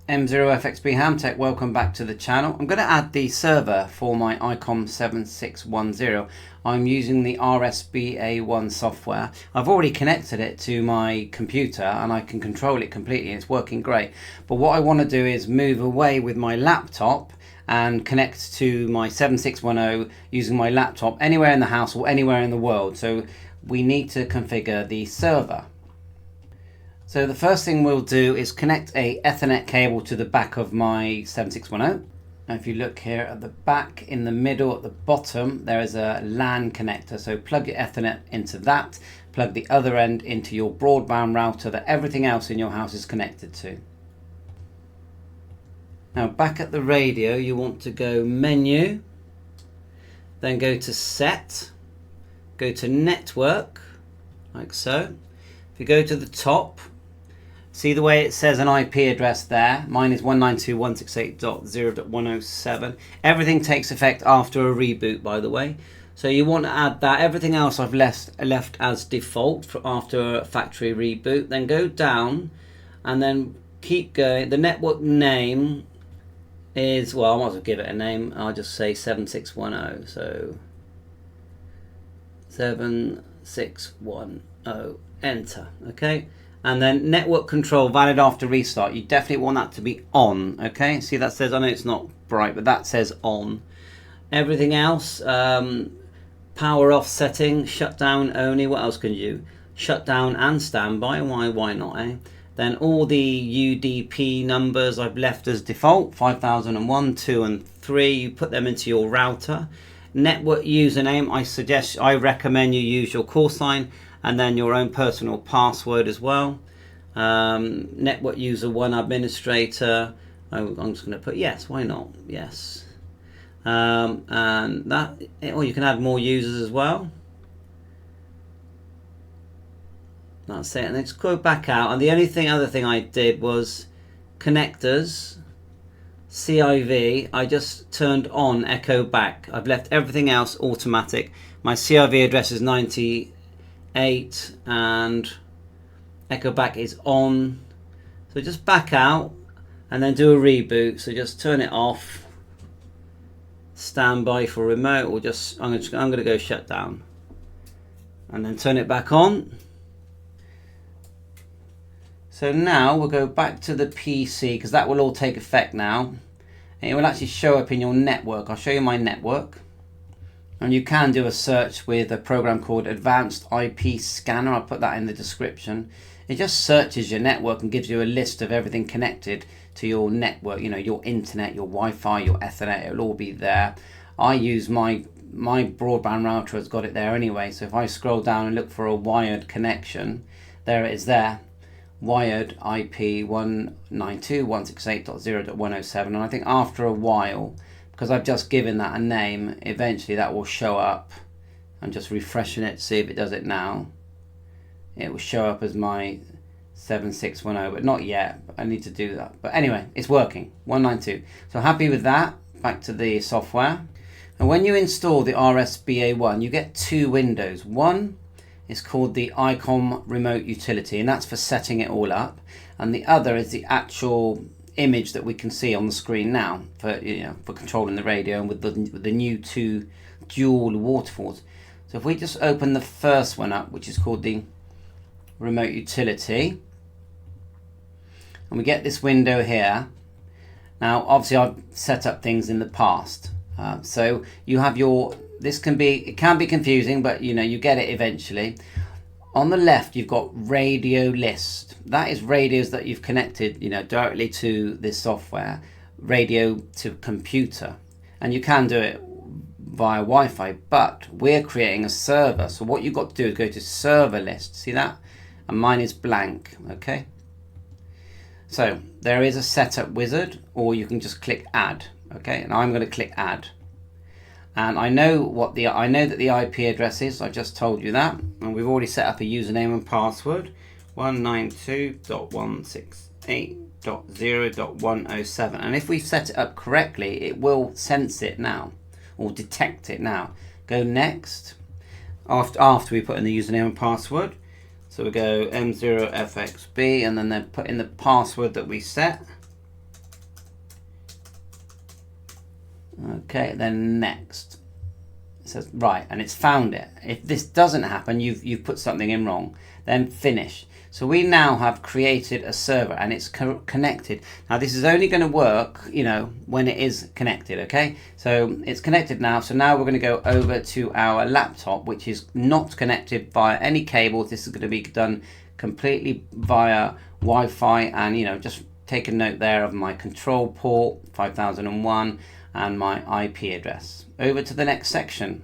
M0FXB Hamtech, welcome back to the channel. I'm going to add the server for my ICOM 7610. I'm using the RSBA1 software. I've already connected it to my computer and I can control it completely. It's working great. But what I want to do is move away with my laptop and connect to my 7610 using my laptop anywhere in the house or anywhere in the world. So we need to configure the server. So the first thing we'll do is connect a Ethernet cable to the back of my 7610. Now if you look here at the back, in the middle at the bottom, there is a LAN connector. So plug your Ethernet into that, plug the other end into your broadband router that everything else in your house is connected to. Now back at the radio, you want to go Menu, then go to Set, go to Network, like so. If you go to the top, see the way it says an IP address there? Mine is 192.168.0.107. Everything takes effect after a reboot, by the way. So you want to add that. Everything else I've left as default for after a factory reboot. Then go down and then keep going. The network name is, well, I might as well give it a name. I'll just say 7610. So 7610. Enter. Okay. And then network control valid after restart. You definitely want that to be on. Okay, see that says, I know it's not bright, but that says on. Everything else, power off setting, shutdown only. What else can you do? Shutdown and standby. Why not, eh? Then all the UDP numbers I've left as default, 5001, 2 and 3. You put them into your router. Network username, I recommend you use your call sign and then your own personal password as well. Network user 1 administrator. I'm just going to put yes. Why not? Yes. And that, or you can add more users as well. That's it. And then just go back out. And the only other thing I did was connectors, CIV. I just turned on echo back. I've left everything else automatic. My CIV address is 98 and echo back is on. So just back out and then do a reboot. So just turn it off, standby for remote, or just I'm going to go shut down and then turn it back on. So now we'll go back to the PC because that will all take effect now. And it will actually show up in your network. I'll show you my network. And you can do a search with a program called Advanced IP Scanner. I'll put that in the description. It just searches your network and gives you a list of everything connected to your network. You know, your internet, your Wi-Fi, your Ethernet, it'll all be there. I use my broadband router has got it there anyway. So if I scroll down and look for a wired connection, there it is there. Wired IP 192.168.0.107. And I think after a while, because I've just given that a name, eventually that will show up. I'm just refreshing it to see if it does it now. It will show up as my 7610, but not yet. I need to do that. But anyway, it's working. 192. So happy with that. Back to the software. And when you install the RSBA1, you get two windows. One is called the ICOM remote utility, and that's for setting it all up. And the other is the actual image that we can see on the screen now for controlling the radio and with the new two dual waterfalls. So if we just open the first one up, which is called the remote utility, and we get this window here. Now obviously I've set up things in the past, so you have your, it can be confusing, but you get it eventually. On the left, you've got radio list. That is radios that you've connected, directly to this software, radio to computer. And you can do it via Wi-Fi, but we're creating a server. So what you've got to do is go to server list. See that? And mine is blank, okay? So there is a setup wizard, or you can just click add, okay? And I'm going to click add. And I know that the IP address is. I just told you that, and we've already set up a username and password, 192.168.0.107. And if we set it up correctly, it will sense it now, or detect it now. Go next. After we put in the username and password, so we go M0FXB, and then put in the password that we set. Okay, then next. It says right, and it's found it. If this doesn't happen, you've put something in wrong. Then finish. So we now have created a server and it's connected. Now this is only going to work, when it is connected, okay? So it's connected now. So now we're going to go over to our laptop, which is not connected via any cables. This is going to be done completely via Wi-Fi, and just take a note there of my control port 5001 and my IP address. Over to the next section.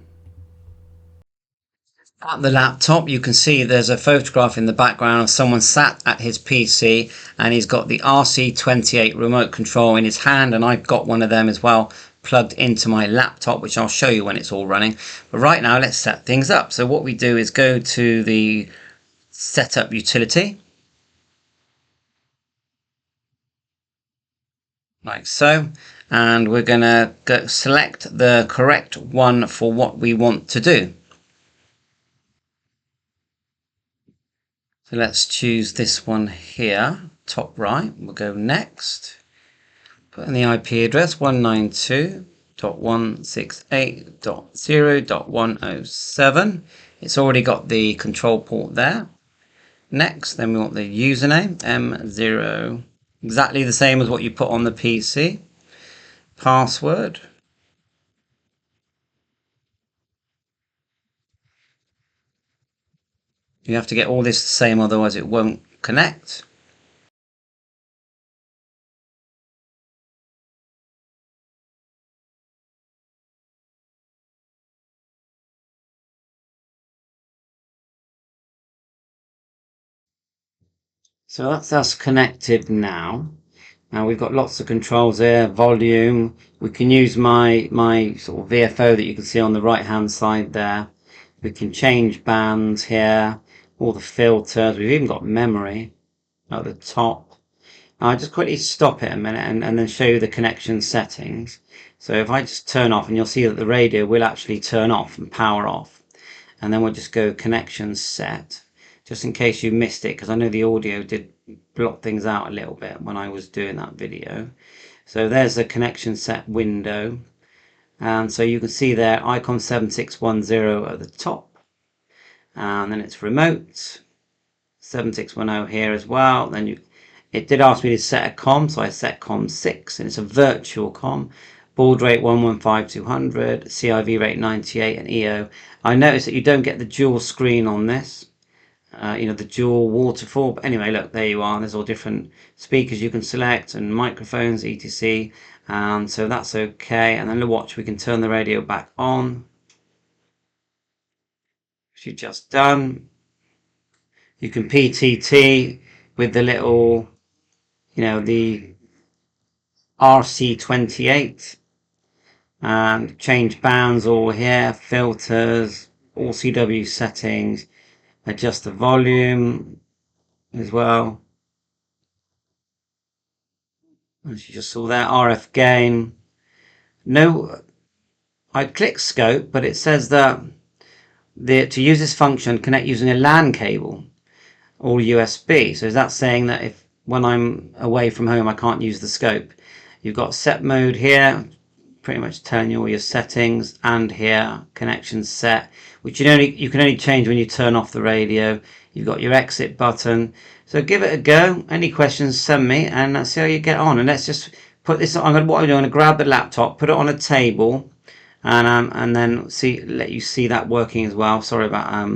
At the laptop, you can see there's a photograph in the background of someone sat at his PC, and he's got the RC28 remote control in his hand, and I've got one of them as well plugged into my laptop, which I'll show you when it's all running. But right now, let's set things up. So what we do is go to the Setup utility, like so, and we're going to select the correct one for what we want to do. So let's choose this one here, top right. We'll go next. Put in the IP address 192.168.0.107. It's already got the control port there. Next, then we want the username, M0, exactly the same as what you put on the PC. Password. You have to get all this the same, otherwise it won't connect. So that's us connected now. Now we've got lots of controls here, volume. We can use my sort of VFO that you can see on the right hand side there. We can change bands here, all the filters. We've even got memory at the top. I'll just quickly stop it a minute and then show you the connection settings. So if I just turn off, and you'll see that the radio will actually turn off and power off. And then we'll just go connection set, just in case you missed it, because I know the audio did block things out a little bit when I was doing that video. So there's the connection set window, and so you can see there icon 7610 at the top, and then it's remote 7610 here as well. Then it did ask me to set a COM, so I set COM 6, and it's a virtual COM. Baud rate 115200, CIV rate 98, and EO. I noticed that you don't get the dual screen on this. The dual waterfall. But anyway, look, there you are. There's all different speakers you can select and microphones, etc. And so that's okay. And then watch, we can turn the radio back on, which you've just done. You can PTT with the little, the RC28, and change bands all here, filters, all CW settings, adjust the volume as well. As you just saw there, RF gain. No, I click scope, but it says that to use this function, connect using a LAN cable or USB. So is that saying that if when I'm away from home I can't use the scope? You've got set mode here, pretty much telling you all your settings, and here connection set, which you can only change when you turn off the radio. You've got your exit button. So give it a go. Any questions, send me, and let's see how you get on. And let's just put this on. I'm going to grab the laptop, put it on a table, and then let you see that working as well. Sorry about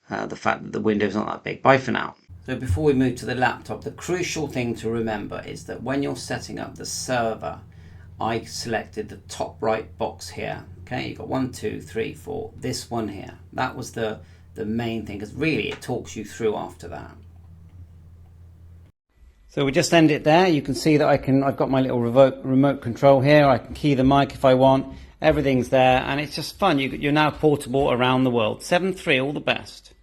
the fact that the window's not that big. Bye for now. So before we move to the laptop, the crucial thing to remember is that when you're setting up the server, I selected the top right box here. Okay, you've got 1, 2, 3, 4. This one here. That was the main thing, because really it talks you through after that. So we just end it there. You can see that I've got my little remote control here. I can key the mic if I want. Everything's there, and it's just fun. You're now portable around the world. 7.3, all the best.